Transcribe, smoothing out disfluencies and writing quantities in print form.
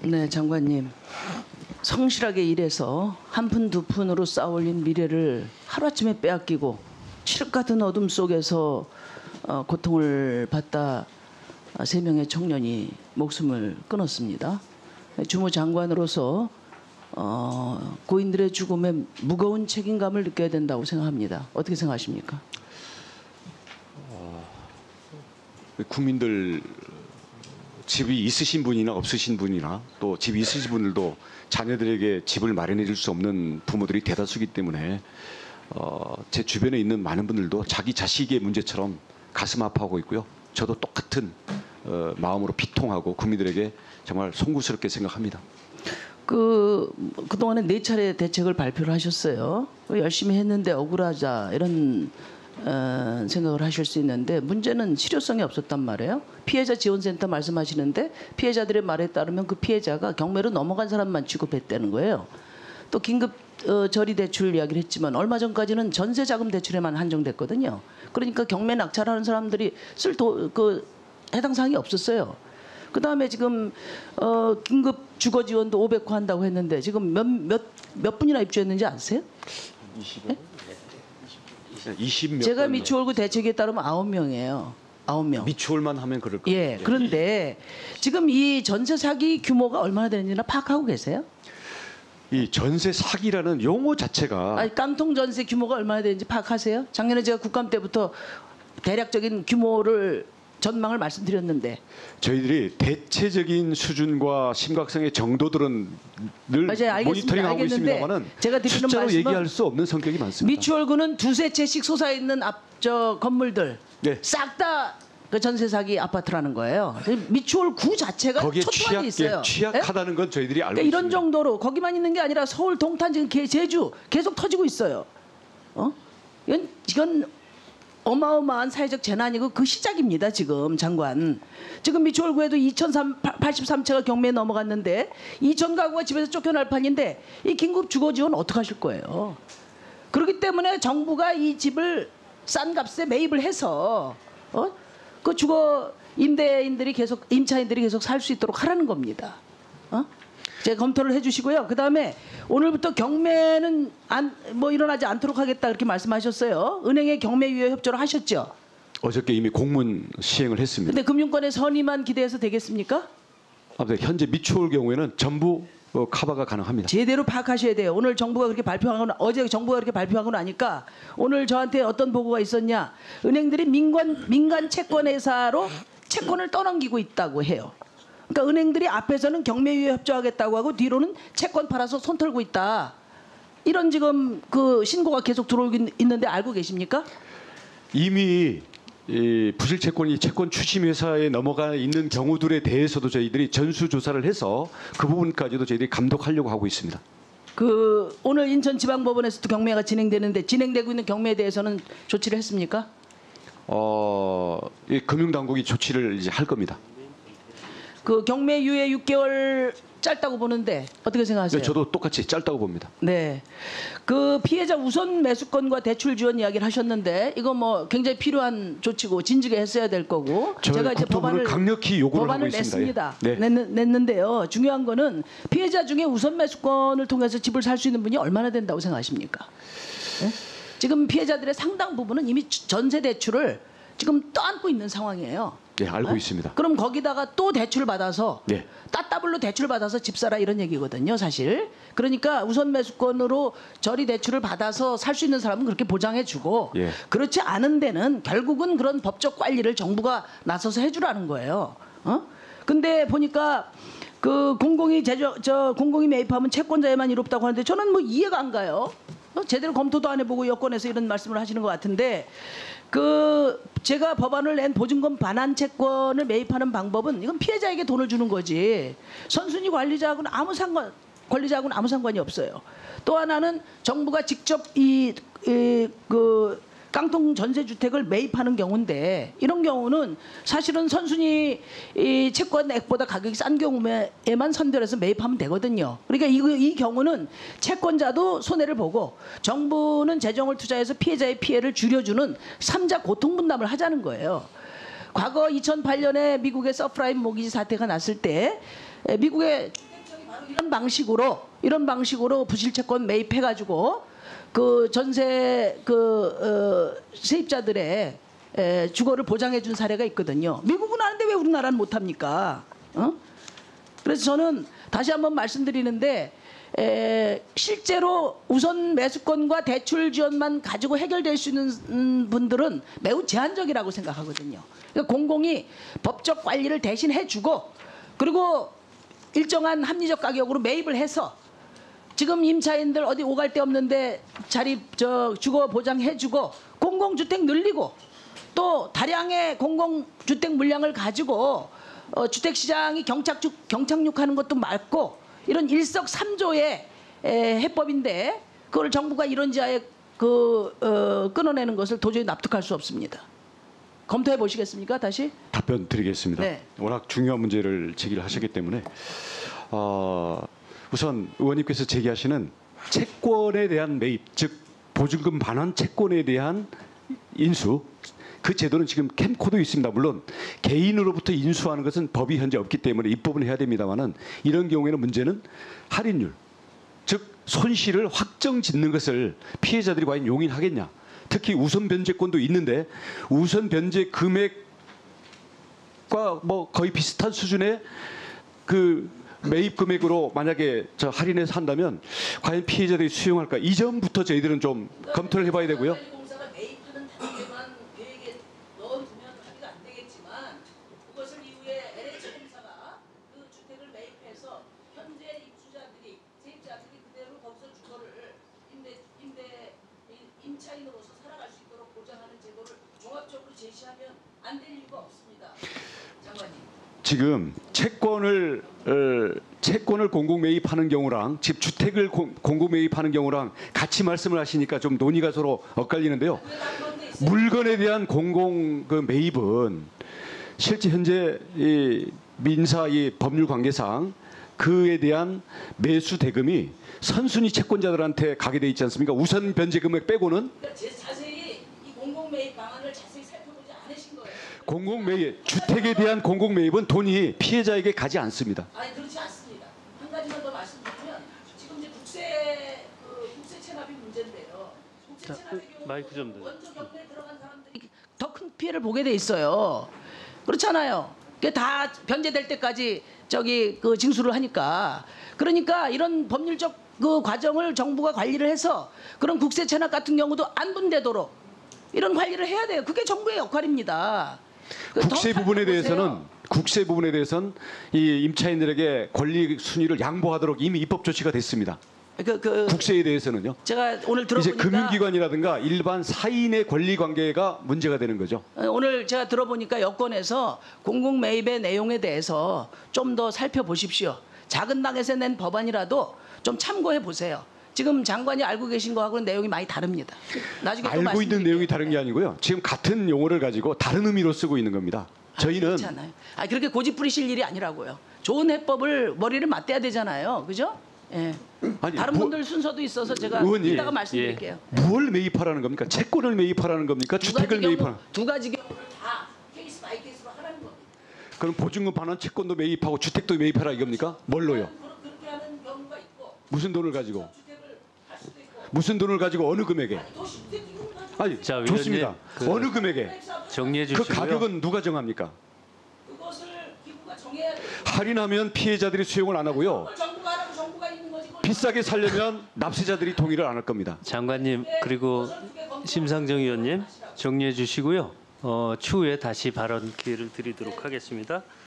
네, 장관님. 성실하게 일해서 한 푼 두 푼으로 쌓아올린 미래를 하루아침에 빼앗기고 칠흑 같은 어둠 속에서 고통을 받다 3명의 청년이 목숨을 끊었습니다. 주무장관으로서 고인들의 죽음에 무거운 책임감을 느껴야 된다고 생각합니다. 어떻게 생각하십니까? 국민들 집이 있으신 분이나 없으신 분이나 또 집이 있으신 분들도 자녀들에게 집을 마련해 줄 수 없는 부모들이 대다수이기 때문에 제 주변에 있는 많은 분들도 자기 자식의 문제처럼 가슴 아파하고 있고요. 저도 똑같은 마음으로 비통하고 국민들에게 정말 송구스럽게 생각합니다. 그동안에 4차례 대책을 발표를 하셨어요. 열심히 했는데 억울하자 이런 생각을 하실 수 있는데 문제는 실효성이 없었단 말이에요. 피해자 지원센터 말씀하시는데 피해자들의 말에 따르면 그 피해자가 경매로 넘어간 사람만 취급했다는 거예요. 또 긴급 저리 대출 이야기를 했지만 얼마 전까지는 전세자금 대출에만 한정됐거든요. 그러니까 경매 낙찰하는 사람들이 쓸 해당 사항이 없었어요. 그다음에 지금 긴급 주거 지원도 500호 한다고 했는데 지금 몇 분이나 입주했는지 아세요? 20명? 20몇 제가 미추홀구 대책에 따르면 9명이에요. 9명. 미추홀만 하면 그럴 거예요. 예. 그런데 지금 이 전세 사기 규모가 얼마나 되는지나 파악하고 계세요? 이 전세 사기라는 용어 자체가 아니, 깡통 전세 규모가 얼마나 되는지 파악하세요? 작년에 제가 국감 때부터 대략적인 규모를 전망을 말씀드렸는데 저희들이 대체적인 수준과 심각성의 정도들은 늘 맞아요, 모니터링하고 있습니다만은 제가 드리는 숫자로 말씀은 얘기할 수 없는 성격이 많습니다. 미추홀구는 두세 채씩 솟아있는 건물들 네. 싹 다 그 전세 사기 아파트라는 거예요. 미추홀구 자체가 거기에 초토화돼 있어요. 취약하다는 건 저희들이 알고 그러니까 있습니다. 이런 정도로 거기만 있는 게 아니라 서울, 동탄, 지금 제주 계속 터지고 있어요. 이건 어마어마한 사회적 재난이고 그 시작입니다. 지금 장관. 지금 미추홀구에도 2,083채가 경매에 넘어갔는데 2,000 가구가 집에서 쫓겨날 판인데 이 긴급 주거 지원 어떻게 하실 거예요? 그렇기 때문에 정부가 이 집을 싼 값에 매입을 해서 그 주거 임차인들이 계속 살 수 있도록 하라는 겁니다. 제가 검토를 해주시고요. 그 다음에 오늘부터 경매는 일어나지 않도록 하겠다 그렇게 말씀하셨어요. 은행에 경매 유예 협조를 하셨죠? 어저께 이미 공문 시행을 했습니다. 근데 금융권의 선의만 기대해서 되겠습니까? 현재 미추홀 경우에는 전부 커버가 가능합니다. 제대로 파악하셔야 돼요. 오늘 정부가 그렇게 발표하고 어제 정부가 그렇게 발표하고 나니까 오늘 저한테 어떤 보고가 있었냐? 은행들이 민간 채권회사로 채권을 떠넘기고 있다고 해요. 그러니까 은행들이 앞에서는 경매유예 협조하겠다고 하고 뒤로는 채권 팔아서 손 털고 있다. 이런 지금 그 신고가 계속 들어오고 있는데 알고 계십니까? 이미 이 부실 채권이 채권 추심 회사에 넘어가 있는 경우들에 대해서도 저희들이 전수조사를 해서 그 부분까지도 저희들이 감독하려고 하고 있습니다. 오늘 인천지방법원에서도 경매가 진행되고 있는 경매에 대해서는 조치를 했습니까? 이 금융당국이 조치를 이제 할 겁니다. 그 경매 유예 6개월 짧다고 보는데 어떻게 생각하세요? 네, 저도 똑같이 짧다고 봅니다. 네, 그 피해자 우선 매수권과 대출 지원 이야기를 하셨는데 이거 뭐 굉장히 필요한 조치고 진즉에 했어야 될 거고 제가 이제 법안을 강력히 요구를 하고 있습니다. 냈습니다. 네. 냈는데요. 중요한 거는 피해자 중에 우선 매수권을 통해서 집을 살 수 있는 분이 얼마나 된다고 생각하십니까? 네? 지금 피해자들의 상당 부분은 이미 전세 대출을 지금 떠안고 있는 상황이에요. 네, 알고 있습니다. 그럼 거기다가 또 대출을 받아서 네. 따따블로 대출 받아서 집 사라 이런 얘기거든요, 사실. 그러니까 우선 매수권으로 저리 대출을 받아서 살 수 있는 사람은 그렇게 보장해주고 예. 그렇지 않은 데는 결국은 그런 법적 관리를 정부가 나서서 해주라는 거예요. 근데 보니까 그 공공이 매입하면 채권자에만 이롭다고 하는데 저는 뭐 이해가 안 가요. 제대로 검토도 안 해보고 여권에서 이런 말씀을 하시는 것 같은데 제가 법안을 낸 보증금 반환 채권을 매입하는 방법은 이건 피해자에게 돈을 주는 거지 선순위 관리자하고는 아무 상관이 없어요. 또 하나는 정부가 직접 그 깡통 전세주택을 매입하는 경우인데 이런 경우는 사실은 선순위 채권액보다 가격이 싼 경우에만 선별해서 매입하면 되거든요. 그러니까 이 경우는 채권자도 손해를 보고 정부는 재정을 투자해서 피해자의 피해를 줄여주는 3자 고통분담을 하자는 거예요. 과거 2008년에 미국의 서프라임 모기지 사태가 났을 때 미국의 이런 방식으로 부실채권 매입해가지고 그 전세 세입자들의 주거를 보장해준 사례가 있거든요. 미국은 하는데 왜 우리나라는 못합니까? 그래서 저는 다시 한번 말씀드리는데 실제로 우선 매수권과 대출 지원만 가지고 해결될 수 있는 분들은 매우 제한적이라고 생각하거든요. 그러니까 공공이 법적 관리를 대신 해주고 그리고 일정한 합리적 가격으로 매입을 해서 지금 임차인들 어디 오갈 데 없는데 주거 보장해주고 공공주택 늘리고 또 다량의 공공주택 물량을 가지고 주택시장이 경착륙하는 것도 막고 이런 일석삼조의 해법인데 그걸 정부가 이런 지하에 끊어내는 것을 도저히 납득할 수 없습니다. 검토해 보시겠습니까? 다시? 답변 드리겠습니다. 네. 워낙 중요한 문제를 제기를 하셨기 때문에 우선 의원님께서 제기하시는 채권에 대한 매입, 즉 보증금 반환 채권에 대한 인수, 그 제도는 지금 캠코도 있습니다. 물론 개인으로부터 인수하는 것은 법이 현재 없기 때문에 입법은 해야 됩니다만은 이런 경우에는 문제는 할인율, 즉 손실을 확정 짓는 것을 피해자들이 과연 용인하겠냐. 특히 우선 변제권도 있는데 우선 변제 금액과 뭐 거의 비슷한 수준의 그 매입 금액으로 만약에 할인해서 한다면 과연 피해자들이 수용할까? 이 점부터 저희들은 좀 검토를 해봐야 되고요. 공사가 매입하는 단계만 계획에 넣어두면 합의가 안 되겠지만 그것을 이후에 LH공사가 그 주택을 매입해서 현재 입주자들이 세입자들이 그대로 거기서 주거를 임차인으로서 살아갈 수 있도록 보장하는 제도를 종합적으로 제시하면 안 될 이유가 없습니다. 장관님. 지금 채권을 공공 매입하는 경우랑 집 주택을 공공 매입하는 경우랑 같이 말씀을 하시니까 좀 논의가 서로 엇갈리는데요. 물건에 대한 공공 매입은 실제 현재 이 민사 이 법률 관계상 그에 대한 매수 대금이 선순위 채권자들한테 가게 돼 있지 않습니까? 우선 변제 금액 빼고는 자세히 이 공공 매입 방안을 자세히 살펴보지 않으신 거예요. 공공 매입, 주택에 대한 공공 매입은 돈이 피해자에게 가지 않습니다. 아니 그렇지 않습니다. 한 가지만 더 말씀드리면 지금 이제 국세 체납이 문제인데요. 국세 체납의 경우 마이크 좀 더. 원조 경매에 들어간 사람들이 더 큰 피해를 보게 돼 있어요. 그렇잖아요. 그게 다 변제될 때까지 징수를 하니까 그러니까 이런 법률적 그 과정을 정부가 관리를 해서 그런 국세 체납 같은 경우도 안 분되도록 이런 관리를 해야 돼요. 그게 정부의 역할입니다. 국세 부분에 대해서는 이 임차인들에게 권리 순위를 양보하도록 이미 입법 조치가 됐습니다. 국세에 대해서는요. 제가 오늘 들어보니까 이제 금융기관이라든가 일반 사인의 권리 관계가 문제가 되는 거죠. 오늘 제가 들어보니까 여권에서 공공 매입의 내용에 대해서 좀 더 살펴보십시오. 작은 당에서 낸 법안이라도 좀 참고해 보세요. 지금 장관이 알고 계신 거하고는 내용이 많이 다릅니다. 나중에 또 알고 있는 말씀드릴게요. 내용이 다른 게 아니고요. 지금 같은 용어를 가지고 다른 의미로 쓰고 있는 겁니다. 저희는 그렇잖아요. 그렇게 고집 부리실 일이 아니라고요. 좋은 해법을 머리를 맞대야 되잖아요. 그죠? 예. 아니, 다른 분들 순서도 있어서 제가 의원님, 이따가 말씀드릴게요. 무엇을 매입하라는 겁니까? 채권을 매입하라는 겁니까? 주택을 매입하라는 두 가지 경우를 다 케이스 바이 케이스로 하라는 겁니다. 그럼 보증금 반환 채권도 매입하고 주택도 매입하라 이겁니까? 뭘로요? 그렇게 하는 경우가 있고 무슨 돈을 가지고? 주택을 할 수도 있고 무슨 돈을 가지고 어느 금액에? 도시주택 기금을 가지고 아니, 자, 좋습니다. 위원님, 어느 금액에? 정리해 그 주시고요. 가격은 누가 정합니까? 그것을 기부가 정해야 돼요. 할인하면 피해자들이 수용을 안 하고요. 그걸 정부가 하라고 정부가 있는 거지. 그걸 비싸게 살려면 납세자들이 동의를 안 할 겁니다. 장관님 그리고 심상정 의원님 정리해 주시고요. 추후에 다시 발언 기회를 드리도록 하겠습니다.